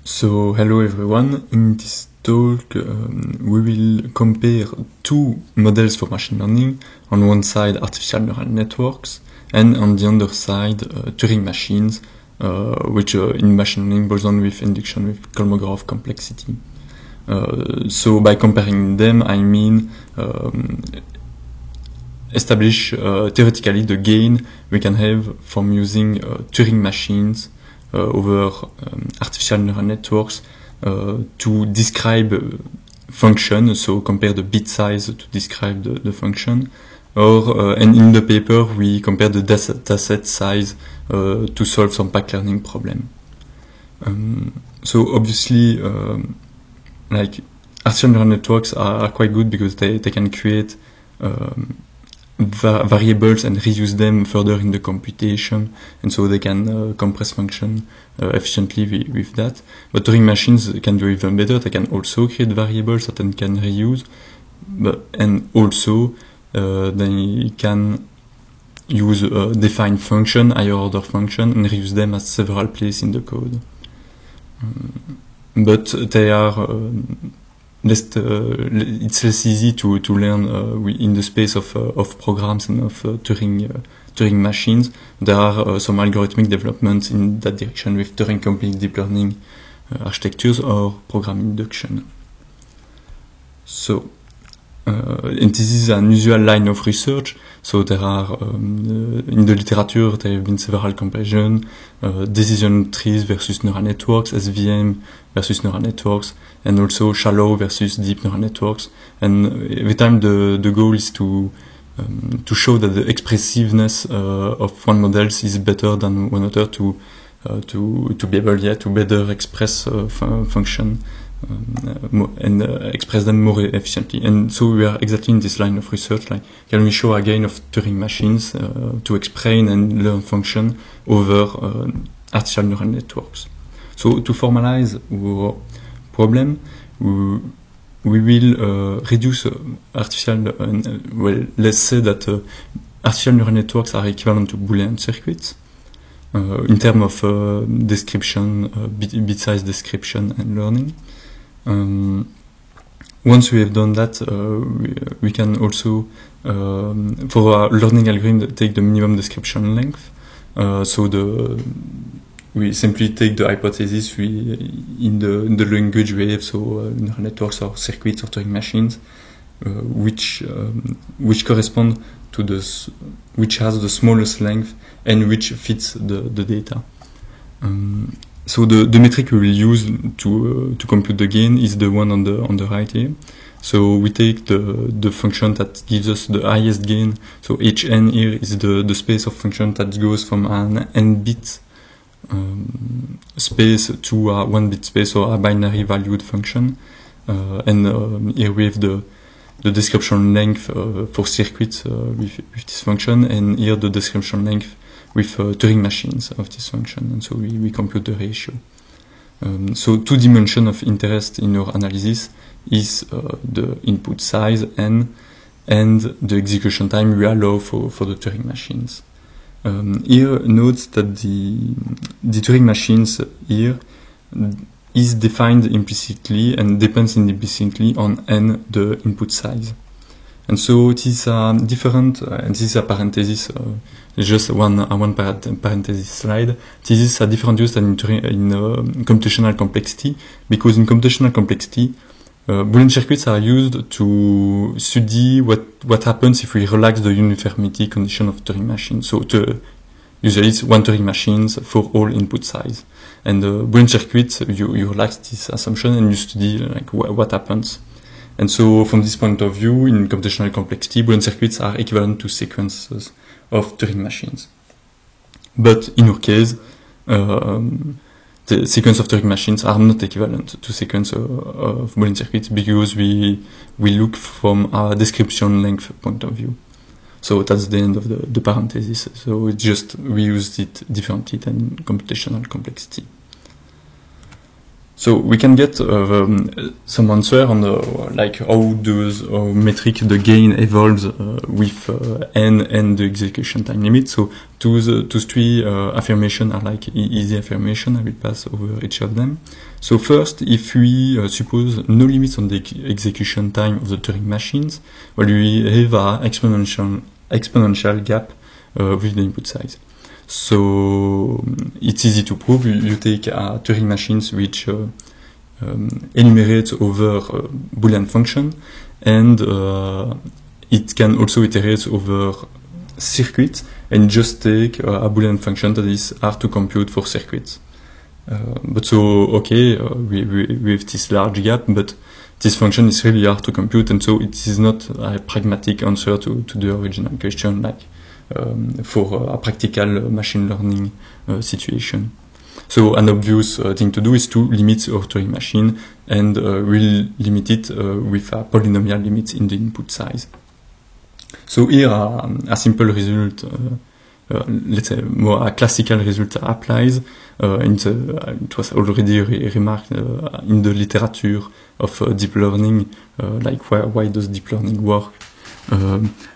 So hello everyone, in this talk we will compare two models for machine learning, on one side artificial neural networks and on the other side Turing machines, which in machine learning boson with induction with Kolmogorov complexity. So by comparing them I mean establish theoretically the gain we can have from using Turing machines over artificial neural networks to describe function, so compare the bit size to describe the function, or and in the paper we compare the dataset size to solve some pack learning problem. So obviously like artificial neural networks are quite good because they can create variables and reuse them further in the computation, and so they can compress function efficiently with that. But Turing machines can do even better. They can also create variables that they can reuse, and also they can use defined function, higher order function, and reuse them at several places in the code. But they are it's less easy to learn in the space of programs and of Turing machines. There are some algorithmic developments in that direction with Turing complete deep learning architectures or program induction. So, and this is an usual line of research. So there are in the literature there have been several comparisons: decision trees versus neural networks, SVM versus neural networks, and also shallow versus deep neural networks. And every time the goal is to show that the expressiveness of one model is better than one other to be able to better express function and express them more efficiently. And so we are exactly in this line of research, like can we show a gain of Turing machines to explain and learn function over artificial neural networks. So to formalize our problem, we will reduce artificial, well, let's say that artificial neural networks are equivalent to Boolean circuits in terms of description, bit size description and learning. Once we have done that, we can also, for our learning algorithm, take the minimum description length. So we simply take the hypothesis in the language we have, so neural networks or circuits or Turing machines, which correspond to which has the smallest length and which fits the data. So the metric we will use to compute the gain is the one on the right here. So we take the function that gives us the highest gain. So Hn here is the space of function that goes from an n-bit space to a 1-bit space, or a binary valued function. And here we have the description length for circuits with this function, and here the description length with Turing machines of this function, and so we compute the ratio. So two dimensions of interest in our analysis is the input size n and the execution time we allow for the Turing machines. Here note that the Turing machines here is defined implicitly and depends implicitly on n, the input size. And so it is different, and this is a parenthesis, just one parenthesis slide. This is a different use than in computational complexity, because in computational complexity, Boolean circuits are used to study what happens if we relax the uniformity condition of Turing machine. So usually it's one Turing machines for all input size. And Boolean circuits, you relax this assumption and you study like what happens. And so from this point of view, in computational complexity, Boolean circuits are equivalent to sequences of Turing machines. But in our case, the sequence of Turing machines are not equivalent to sequence of Boolean circuits, because we look from a description length point of view. So that's the end of the parenthesis. So it's just we used it differently than computational complexity. So we can get some answer on the, like how metric the gain evolves with n and the execution time limit. So those three affirmations are like easy affirmation. I will pass over each of them. So first, if we suppose no limits on the execution time of the Turing machines, well, we have an exponential gap with the input size. So it's easy to prove. You take a Turing machines which enumerates over Boolean function, and it can also iterate over circuits, and just take a Boolean function that is hard to compute for circuits. But so, okay, we have this large gap, but this function is really hard to compute, and so it is not a pragmatic answer to the original question, like for a practical machine learning situation. So an obvious thing to do is to limit our Turing machine, and we'll limit it with a polynomial limit in the input size. So here a simple result, let's say more a classical result applies. It was already remarked in the literature of deep learning, like why does deep learning work?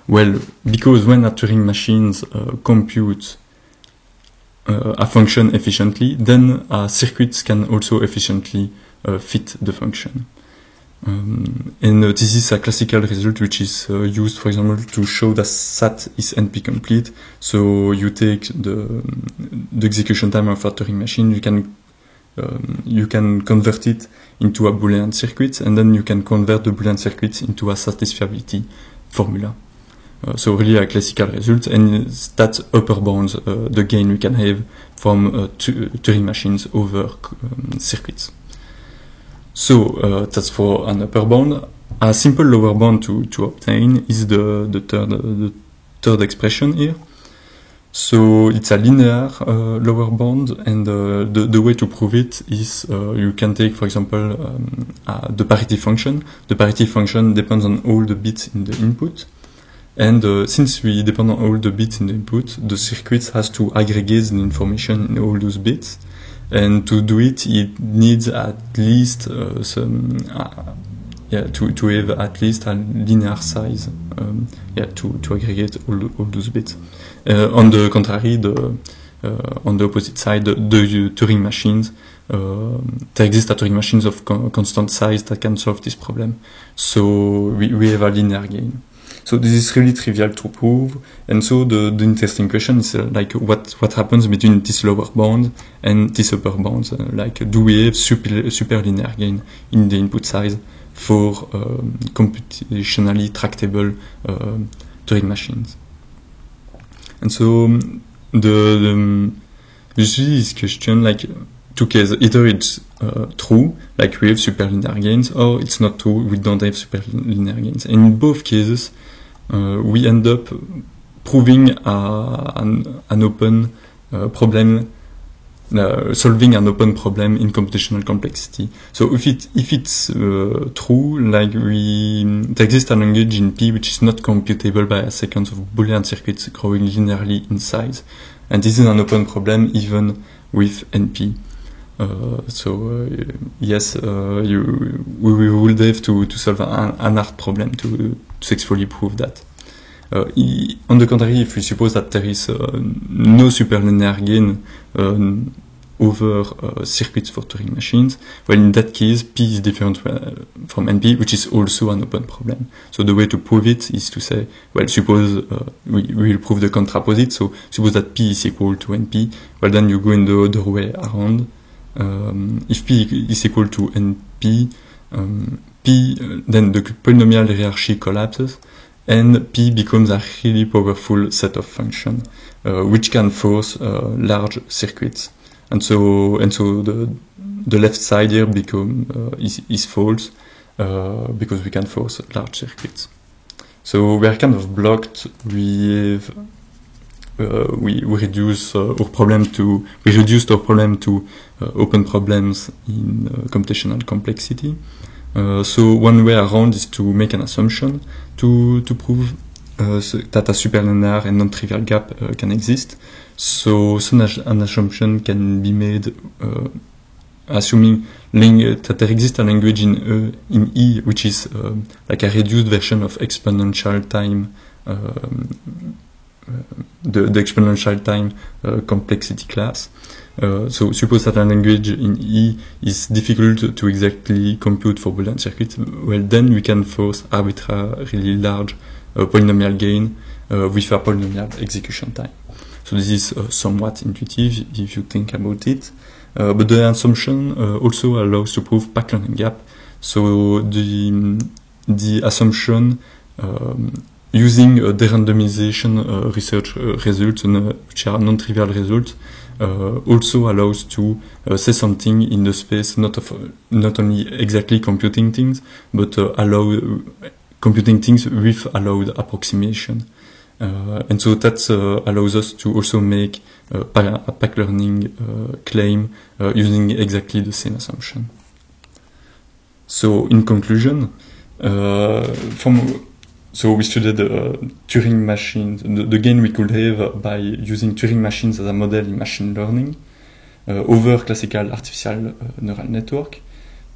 Well, because when a Turing machines compute a function efficiently, then circuits can also efficiently fit the function. And this is a classical result which is used, for example, to show that SAT is NP complete. So you take the execution time of a Turing machine, you can convert it into a Boolean circuit, and then you can convert the Boolean circuit into a satisfiability formula. So really a classical result, and that upper bounds the gain we can have from Turing machines over circuits. So that's for an upper bound. A simple lower bound to obtain is the third expression here. So it's a linear lower bound, and the way to prove it is you can take, for example, the parity function. The parity function depends on all the bits in the input. And since we depend on all the bits in the input, the circuit has to aggregate the information in all those bits. And to do it, it needs at least to have at least a linear size to aggregate all those bits. On the contrary, on the opposite side, the Turing machines, there exist Turing machines of constant size that can solve this problem. So we have a linear gain. So this is really trivial to prove, and so the interesting question is like what happens between this lower bound and this upper bound? Like, do we have super linear gain in the input size for computationally tractable Turing machines? And so usually this question, like, two cases: either it's true, like we have super linear gains, or it's not true, we don't have super linear gains. And in both cases, we end up proving an open problem, solving an open problem in computational complexity. So if it's true, like there exists a language in P which is not computable by a sequence of Boolean circuits growing linearly in size, and this is an open problem even with NP. Yes, we would have to solve an hard problem to successfully prove that. On the contrary, if we suppose that there is no superlinear gain over circuits for Turing machines, well, in that case, P is different from NP, which is also an open problem. So the way to prove it is to say, well, suppose we will prove the contrapposite. So suppose that P is equal to NP. Well, then you go in the other way around. If P is equal to NP, then the polynomial hierarchy collapses, and P becomes a really powerful set of functions which can force large circuits. And so the left side here is false because we can force large circuits. So we are kind of blocked. We reduced our problem to open problems in computational complexity. So one way around is to make an assumption to prove that a superlinear and non-trivial gap can exist. So an assumption can be made assuming that there exists a language in E, which is like a reduced version of exponential time, the exponential time complexity class. So suppose that a language in E is difficult to exactly compute for Boolean circuits. Well, then we can force arbitrarily large polynomial gain with a polynomial execution time. So this is somewhat intuitive if you think about it. But the assumption also allows to prove backlearning gap. So the assumption using de-randomization research results, which are non-trivial results, also allows to say something in the space not only exactly computing things, but allow computing things with allowed approximation. And so that allows us to also make a backlearning claim using exactly the same assumption. So in conclusion, so we studied Turing machines, the gain we could have by using Turing machines as a model in machine learning over classical artificial neural network.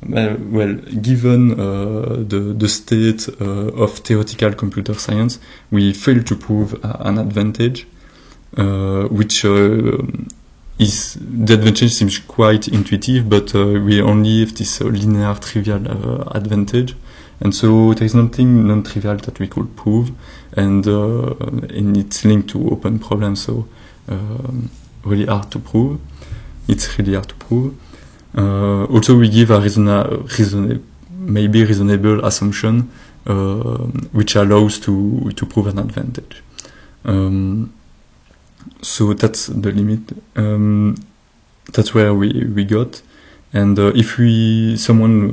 Well, given the state of theoretical computer science, we failed to prove an advantage, which is the advantage seems quite intuitive, but we only have this linear trivial advantage. And so there is nothing non-trivial that we could prove, and it's linked to open problems, so really hard to prove. It's really hard to prove. Also, we give a maybe reasonable assumption, which allows to prove an advantage. So that's the limit. That's where we got. And if someone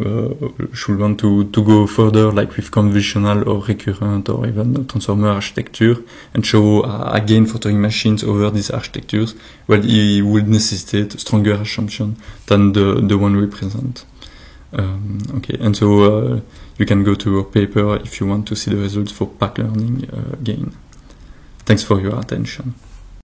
should want to go further, like with convolutional or recurrent or even transformer architecture, and show a gain for Turing machines over these architectures, well, it would necessitate a stronger assumption than the one we present. Okay, and so you can go to our paper if you want to see the results for backlearning gain. Thanks for your attention.